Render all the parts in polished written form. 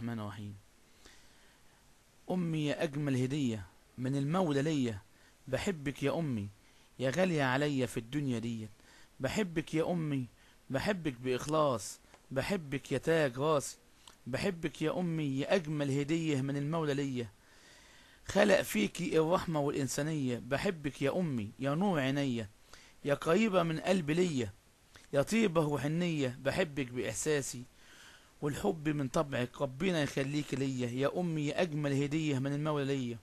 الرحمن الرحيم. أمي يا أجمل هدية من المولى ليا، بحبك يا أمي يا غالية عليا في الدنيا ديت. بحبك يا أمي، بحبك بإخلاص، بحبك يا تاج راسي. بحبك يا أمي يا أجمل هدية من المولى ليا، خلق فيكي الرحمة والإنسانية. بحبك يا أمي يا نور عينيا، يا قريبة من قلبي ليا، يا طيبة وحنية. بحبك بإحساسي والحب من طبعك، ربنا يخليك ليا يا أمي يا أجمل هدية من المولى ليا.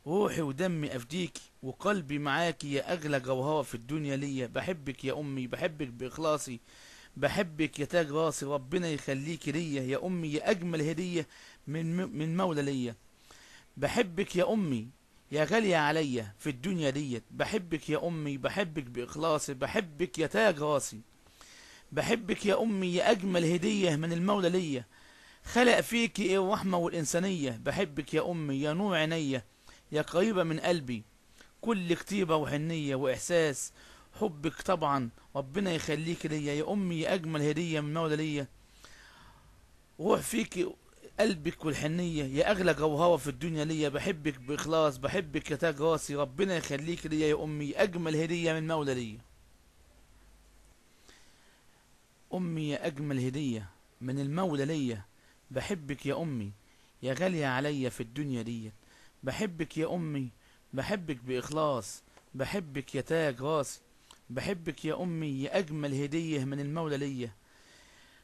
روحي ودمي أفديكي وقلبي معاكي يا أغلى جوهرة في الدنيا ليا. بحبك يا أمي، بحبك بإخلاصي، بحبك يا تاج راسي. ربنا يخليكي ليا يا أمي يا أجمل هدية من مولى ليا. بحبك يا أمي يا غالية عليا في الدنيا ديت. بحبك يا أمي، بحبك بإخلاصي، بحبك يا تاج راسي. بحبك يا أمي يا أجمل هدية من المولى ليا، خلق فيكي الرحمة والإنسانية. بحبك يا أمي يا نور عينيا، يا قريبة من قلبي، كل كتيبة وحنية وإحساس حبك طبعا. ربنا يخليك ليا يا أمي يا أجمل هدية من مولى ليا. روح فيكي قلبك والحنية يا أغلى جوهرة في الدنيا ليا. بحبك بإخلاص، بحبك يا تاج راسي. ربنا يخليك ليا يا أمي أجمل هدية من مولى ليا. أمي يا أجمل هدية من المولى ليا، بحبك يا أمي يا غالية عليا في الدنيا ديت. بحبك يا أمي، بحبك بإخلاص، بحبك يا تاج راسي. بحبك يا أمي يا أجمل هدية من المولى ليا،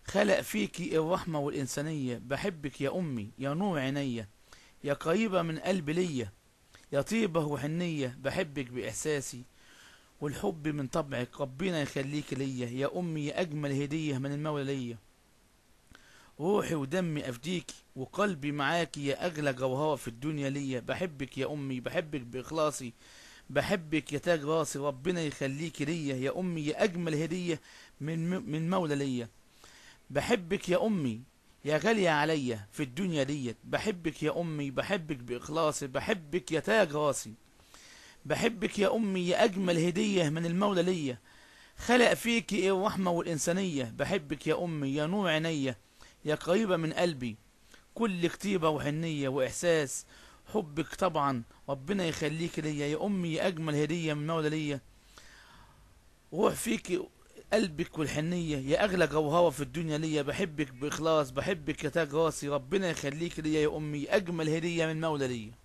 خلق فيكي الرحمة والإنسانية. بحبك يا أمي يا نور عينيا، يا قريبة من قلبي ليا، يا طيبة وحنية. بحبك بإحساسي والحب من طبعك، ربنا يخليك ليا يا أمي يا أجمل هدية من المولى ليا. روحي ودمي أفديكي وقلبي معاكي يا أغلى جوهرة في الدنيا ليا. بحبك يا أمي، بحبك بإخلاصي، بحبك يا تاج راسي. ربنا يخليكي ليا يا أمي يا أجمل هدية من مولى ليا. بحبك يا أمي يا غالية عليا في الدنيا ديت. بحبك يا أمي، بحبك بإخلاصي، بحبك يا تاج راسي. بحبك يا أمي يا أجمل هدية من المولى ليا، خلق فيكي الرحمة والإنسانية. بحبك يا أمي يا نور عينيا، يا قريبة من قلبي، كل كتيبة وحنية وإحساس حبك طبعا. ربنا يخليك ليا يا أمي يا أجمل هدية من مولى ليا. روح فيك قلبك والحنية يا أغلى جوهرة في الدنيا ليا. بحبك بإخلاص، بحبك يا تاج راسي. ربنا يخليك ليا يا أمي أجمل هدية من مولى ليا.